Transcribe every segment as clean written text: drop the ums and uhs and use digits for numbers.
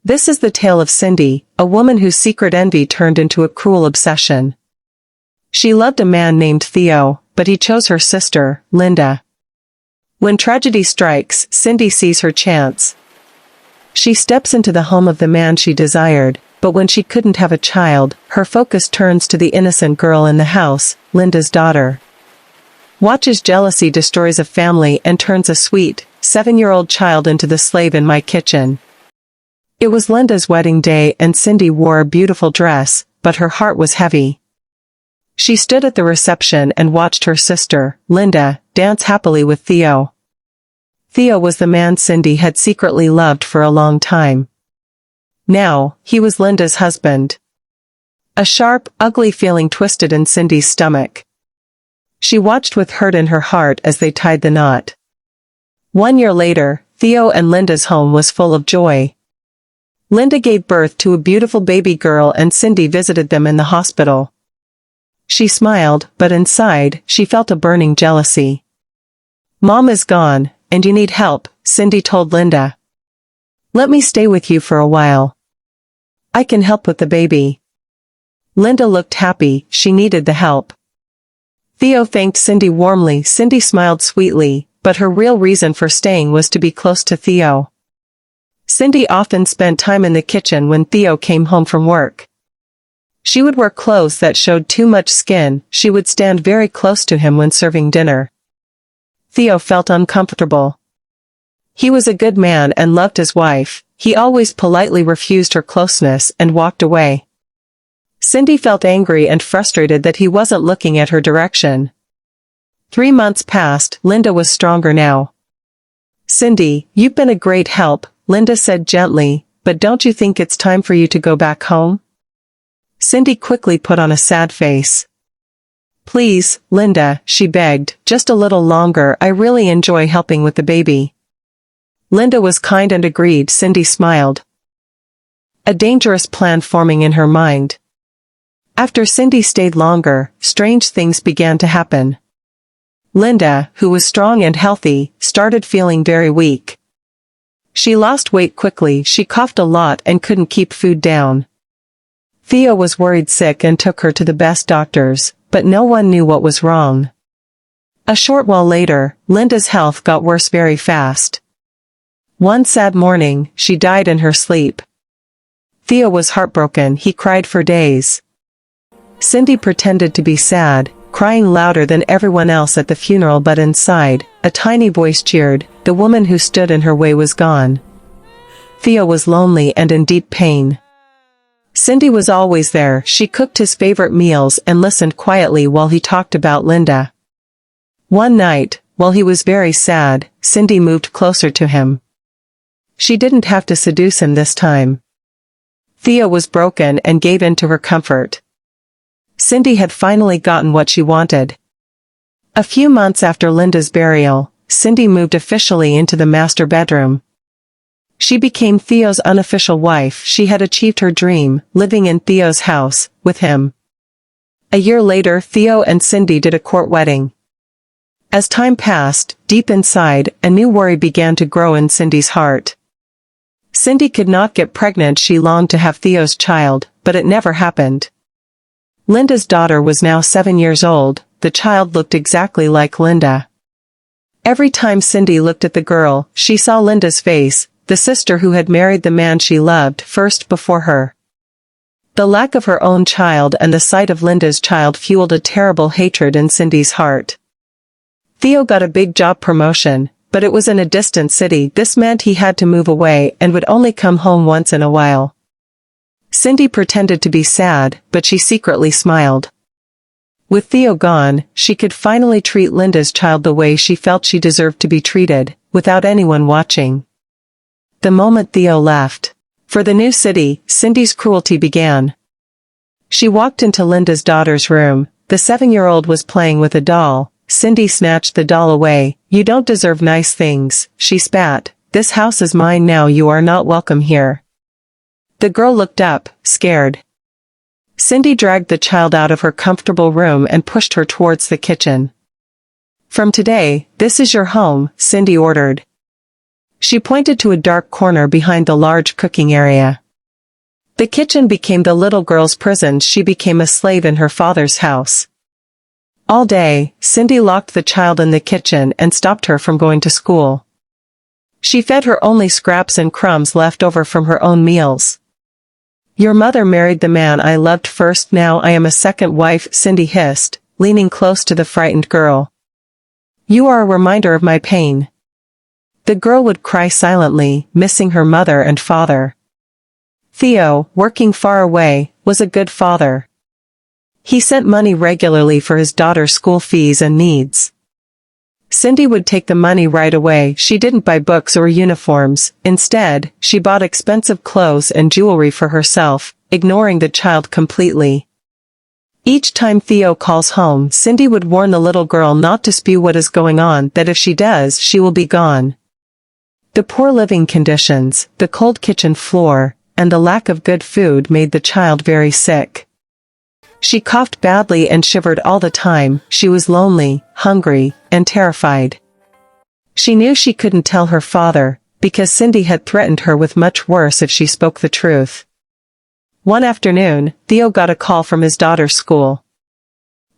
This is the tale of Cindy, a woman whose secret envy turned into a cruel obsession. She loved a man named Theo, but he chose her sister, Linda. When tragedy strikes, Cindy sees her chance. She steps into the home of the man she desired, but when she couldn't have a child, her focus turns to the innocent girl in the house, Linda's daughter. Watch as jealousy destroys a family and turns a sweet, 7-year-old child into the slave in my kitchen. It was Linda's wedding day and Cindy wore a beautiful dress, but her heart was heavy. She stood at the reception and watched her sister, Linda, dance happily with Theo. Theo was the man Cindy had secretly loved for a long time. Now, he was Linda's husband. A sharp, ugly feeling twisted in Cindy's stomach. She watched with hurt in her heart as they tied the knot. 1 year later, Theo and Linda's home was full of joy. Linda gave birth to a beautiful baby girl and Cindy visited them in the hospital. She smiled, but inside, she felt a burning jealousy. "Mom is gone, and you need help," Cindy told Linda. "Let me stay with you for a while. I can help with the baby." Linda looked happy, she needed the help. Theo thanked Cindy warmly. Cindy smiled sweetly, but her real reason for staying was to be close to Theo. Cindy often spent time in the kitchen when Theo came home from work. She would wear clothes that showed too much skin. She would stand very close to him when serving dinner. Theo felt uncomfortable. He was a good man and loved his wife. He always politely refused her closeness and walked away. Cindy felt angry and frustrated that he wasn't looking at her direction. 3 months passed. Linda was stronger now. "Cindy, you've been a great help," Linda said gently, "but don't you think it's time for you to go back home?" Cindy quickly put on a sad face. "Please, Linda," she begged, "just a little longer. I really enjoy helping with the baby." Linda was kind and agreed. Cindy smiled. A dangerous plan forming in her mind. After Cindy stayed longer, strange things began to happen. Linda, who was strong and healthy, started feeling very weak. She lost weight quickly, she coughed a lot and couldn't keep food down. Theo was worried sick and took her to the best doctors, but no one knew what was wrong. A short while later, Linda's health got worse very fast. One sad morning, she died in her sleep. Theo was heartbroken, he cried for days. Cindy pretended to be sad, crying louder than everyone else at the funeral, but inside, a tiny voice cheered, the woman who stood in her way was gone. Theo was lonely and in deep pain. Cindy was always there. She cooked his favorite meals and listened quietly while he talked about Linda. One night, while he was very sad, Cindy moved closer to him. She didn't have to seduce him this time. Theo was broken and gave in to her comfort. Cindy had finally gotten what she wanted. A few months after Linda's burial, Cindy moved officially into the master bedroom. She became Theo's unofficial wife. She had achieved her dream, living in Theo's house, with him. A year later, Theo and Cindy did a court wedding. As time passed, deep inside, a new worry began to grow in Cindy's heart. Cindy could not get pregnant. She longed to have Theo's child, but it never happened. Linda's daughter was now 7 years old. The child looked exactly like Linda. Every time Cindy looked at the girl, she saw Linda's face, the sister who had married the man she loved first before her. The lack of her own child and the sight of Linda's child fueled a terrible hatred in Cindy's heart. Theo got a big job promotion, but it was in a distant city. This meant he had to move away and would only come home once in a while. Cindy pretended to be sad, but she secretly smiled. With Theo gone, she could finally treat Linda's child the way she felt she deserved to be treated, without anyone watching. The moment Theo left for the new city, Cindy's cruelty began. She walked into Linda's daughter's room. The 7-year-old was playing with a doll. Cindy snatched the doll away. "You don't deserve nice things," she spat. "This house is mine now. You are not welcome here." The girl looked up, scared. Cindy dragged the child out of her comfortable room and pushed her towards the kitchen. "From today, this is your home," Cindy ordered. She pointed to a dark corner behind the large cooking area. The kitchen became the little girl's prison. She became a slave in her father's house. All day, Cindy locked the child in the kitchen and stopped her from going to school. She fed her only scraps and crumbs left over from her own meals. "Your mother married the man I loved first, now I am a second wife," Cindy hissed, leaning close to the frightened girl. "You are a reminder of my pain." The girl would cry silently, missing her mother and father. Theo, working far away, was a good father. He sent money regularly for his daughter's school fees and needs. Cindy would take the money right away. She didn't buy books or uniforms. Instead, she bought expensive clothes and jewelry for herself, ignoring the child completely. Each time Theo calls home, Cindy would warn the little girl not to spew what is going on, that if she does, she will be gone. The poor living conditions, the cold kitchen floor, and the lack of good food made the child very sick. She coughed badly and shivered all the time. She was lonely, hungry, and terrified. She knew she couldn't tell her father, because Cindy had threatened her with much worse if she spoke the truth. One afternoon, Theo got a call from his daughter's school.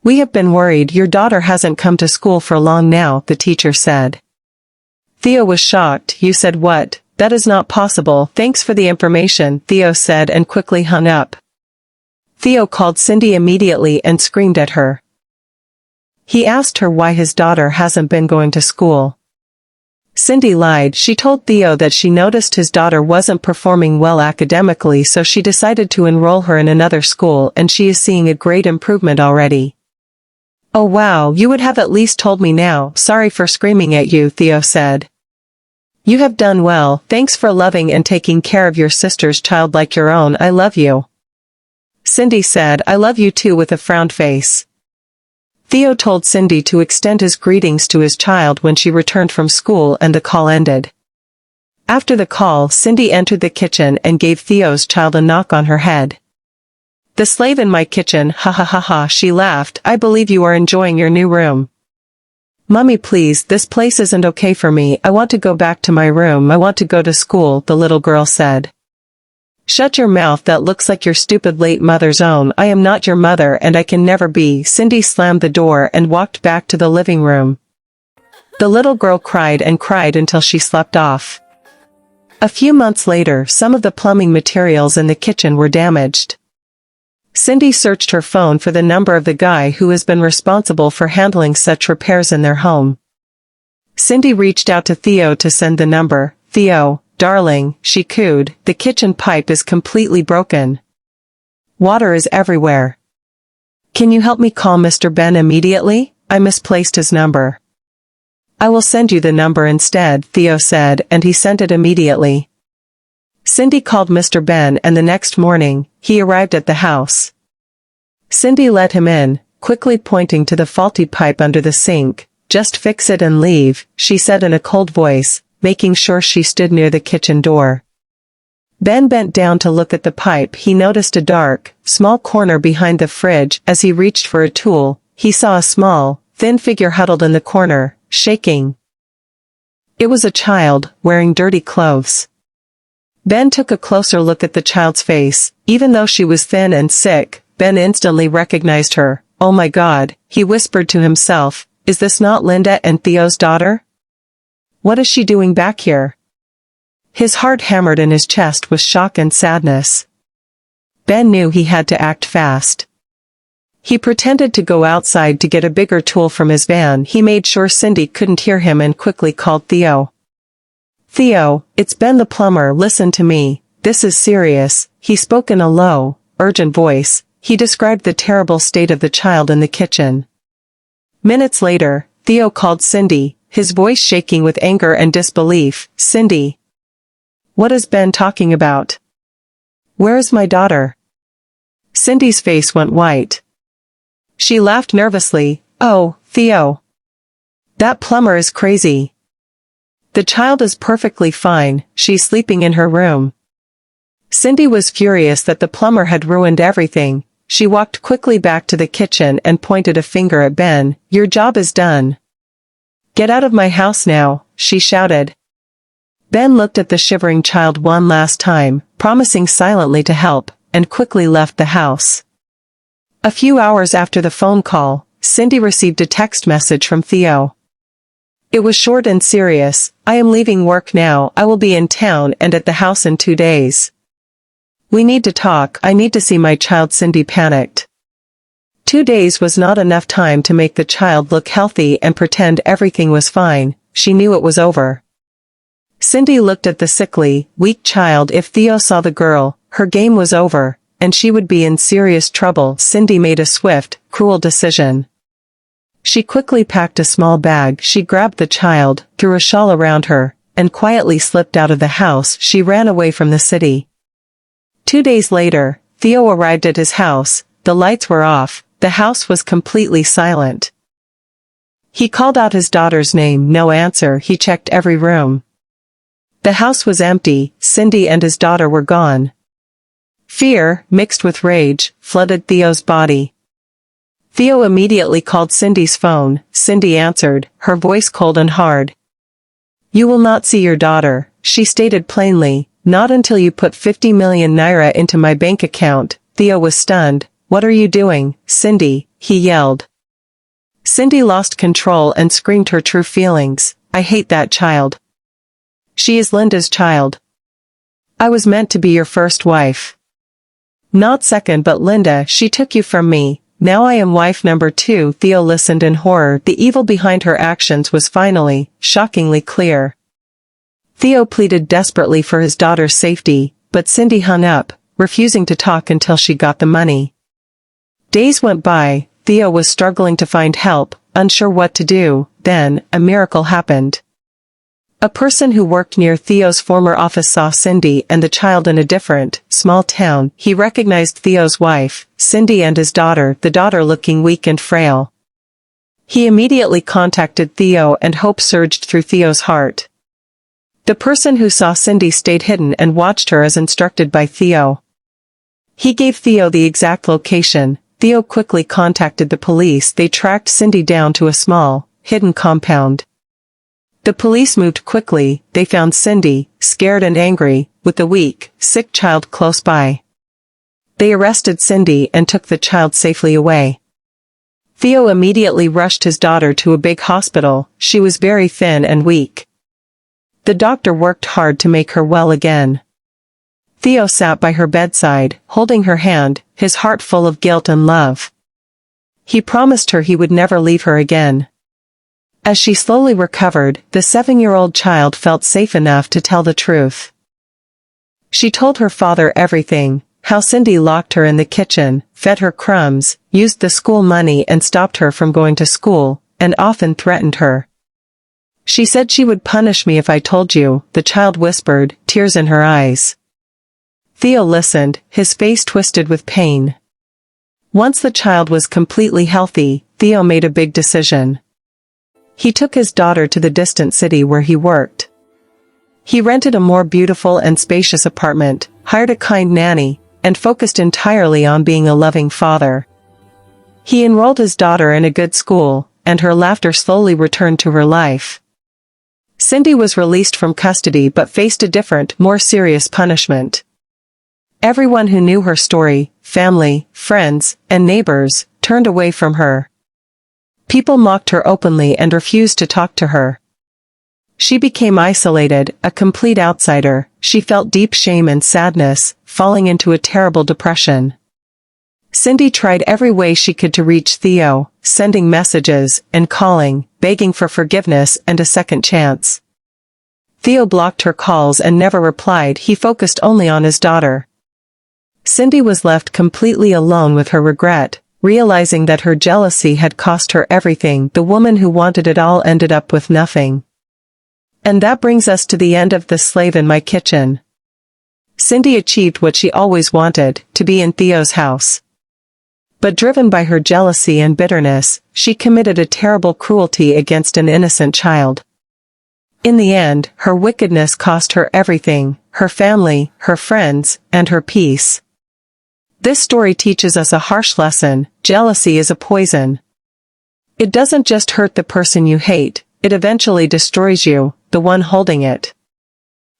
"We have been worried. Your daughter hasn't come to school for long now," the teacher said. Theo was shocked. "You said what? That is not possible." "Thanks for the information," Theo said and quickly hung up. Theo called Cindy immediately and screamed at her. He asked her why his daughter hasn't been going to school. Cindy lied. She told Theo that she noticed his daughter wasn't performing well academically, so she decided to enroll her in another school, and she is seeing a great improvement already. "Oh wow, you would have at least told me now." "Sorry for screaming at you," Theo said. "You have done well. Thanks for loving and taking care of your sister's child like your own. I love you." Cindy said, "I love you too," with a frowned face. Theo told Cindy to extend his greetings to his child when she returned from school, and the call ended. After the call, Cindy entered the kitchen and gave Theo's child a knock on her head. "The slave in my kitchen, ha ha ha ha," she laughed. "I believe you are enjoying your new room." "Mummy, please, this place isn't okay for me. I want to go back to my room. I want to go to school," the little girl said. "Shut your mouth, that looks like your stupid late mother's own. I am not your mother and I can never be." Cindy slammed the door and walked back to the living room. The little girl cried and cried until she slept off. A few months later, some of the plumbing materials in the kitchen were damaged. Cindy searched her phone for the number of the guy who has been responsible for handling such repairs in their home. Cindy reached out to Theo to send the number. "Theo, darling," she cooed, "the kitchen pipe is completely broken. Water is everywhere. Can you help me call Mr. Ben immediately? I misplaced his number." "I will send you the number instead," Theo said, and he sent it immediately. Cindy called Mr. Ben, and the next morning, he arrived at the house. Cindy let him in, quickly pointing to the faulty pipe under the sink. "Just fix it and leave," she said in a cold voice, making sure she stood near the kitchen door. Ben bent down to look at the pipe. He noticed a dark, small corner behind the fridge. As he reached for a tool, he saw a small, thin figure huddled in the corner, shaking. It was a child, wearing dirty clothes. Ben took a closer look at the child's face. Even though she was thin and sick, Ben instantly recognized her. "Oh my God," he whispered to himself, "is this not Linda and Theo's daughter? What is she doing back here?" His heart hammered in his chest with shock and sadness. Ben knew he had to act fast. He pretended to go outside to get a bigger tool from his van. He made sure Cindy couldn't hear him and quickly called Theo. "Theo, it's Ben the plumber. Listen to me. This is serious." He spoke in a low, urgent voice. He described the terrible state of the child in the kitchen. Minutes later, Theo called Cindy, his voice shaking with anger and disbelief. "Cindy, what is Ben talking about? Where is my daughter?" Cindy's face went white. She laughed nervously. "Oh, Theo. That plumber is crazy. The child is perfectly fine. She's sleeping in her room." Cindy was furious that the plumber had ruined everything. She walked quickly back to the kitchen and pointed a finger at Ben. "Your job is done. Get out of my house now," she shouted. Ben looked at the shivering child one last time, promising silently to help, and quickly left the house. A few hours after the phone call, Cindy received a text message from Theo. It was short and serious. "I am leaving work now. I will be in town and at the house in 2 days. We need to talk. I need to see my child." Cindy panicked. 2 days was not enough time to make the child look healthy and pretend everything was fine. She knew it was over. Cindy looked at the sickly, weak child. If Theo saw the girl, her game was over, and she would be in serious trouble. Cindy made a swift, cruel decision. She quickly packed a small bag. She grabbed the child, threw a shawl around her, and quietly slipped out of the house. She ran away from the city. 2 days later, Theo arrived at his house. The lights were off. The house was completely silent. He called out his daughter's name. No answer. He checked every room. The house was empty. Cindy and his daughter were gone. Fear, mixed with rage, flooded Theo's body. Theo immediately called Cindy's phone. Cindy answered, her voice cold and hard. "You will not see your daughter," she stated plainly, "not until you put 50 million naira into my bank account." Theo was stunned. "What are you doing, Cindy?" he yelled. Cindy lost control and screamed her true feelings. "I hate that child. She is Linda's child. I was meant to be your first wife. Not second, but Linda, she took you from me. Now I am wife number 2. Theo listened in horror. The evil behind her actions was finally, shockingly clear. Theo pleaded desperately for his daughter's safety, but Cindy hung up, refusing to talk until she got the money. Days went by. Theo was struggling to find help, unsure what to do. Then, a miracle happened. A person who worked near Theo's former office saw Cindy and the child in a different, small town. He recognized Theo's wife, Cindy, and his daughter, the daughter looking weak and frail. He immediately contacted Theo, and hope surged through Theo's heart. The person who saw Cindy stayed hidden and watched her as instructed by Theo. He gave Theo the exact location. Theo quickly contacted the police. They tracked Cindy down to a small, hidden compound. The police moved quickly. They found Cindy, scared and angry, with the weak, sick child close by. They arrested Cindy and took the child safely away. Theo immediately rushed his daughter to a big hospital. She was very thin and weak. The doctor worked hard to make her well again. Theo sat by her bedside, holding her hand, his heart full of guilt and love. He promised her he would never leave her again. As she slowly recovered, the 7-year-old child felt safe enough to tell the truth. She told her father everything, how Cindy locked her in the kitchen, fed her crumbs, used the school money and stopped her from going to school, and often threatened her. "She said she would punish me if I told you," the child whispered, tears in her eyes. Theo listened, his face twisted with pain. Once the child was completely healthy, Theo made a big decision. He took his daughter to the distant city where he worked. He rented a more beautiful and spacious apartment, hired a kind nanny, and focused entirely on being a loving father. He enrolled his daughter in a good school, and her laughter slowly returned to her life. Cindy was released from custody but faced a different, more serious punishment. Everyone who knew her story, family, friends, and neighbors, turned away from her. People mocked her openly and refused to talk to her. She became isolated, a complete outsider. She felt deep shame and sadness, falling into a terrible depression. Cindy tried every way she could to reach Theo, sending messages and calling, begging for forgiveness and a second chance. Theo blocked her calls and never replied. He focused only on his daughter. Cindy was left completely alone with her regret, realizing that her jealousy had cost her everything. The woman who wanted it all ended up with nothing. And that brings us to the end of The Slave in My Kitchen. Cindy achieved what she always wanted, to be in Theo's house. But driven by her jealousy and bitterness, she committed a terrible cruelty against an innocent child. In the end, her wickedness cost her everything, her family, her friends, and her peace. This story teaches us a harsh lesson: jealousy is a poison. It doesn't just hurt the person you hate, it eventually destroys you, the one holding it.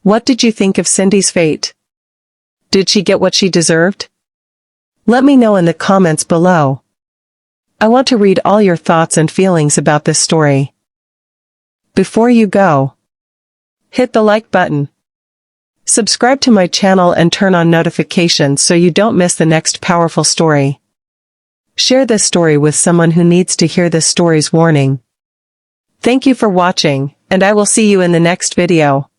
What did you think of Cindy's fate? Did she get what she deserved? Let me know in the comments below. I want to read all your thoughts and feelings about this story. Before you go, hit the like button. Subscribe to my channel and turn on notifications so you don't miss the next powerful story. Share this story with someone who needs to hear this story's warning. Thank you for watching, and I will see you in the next video.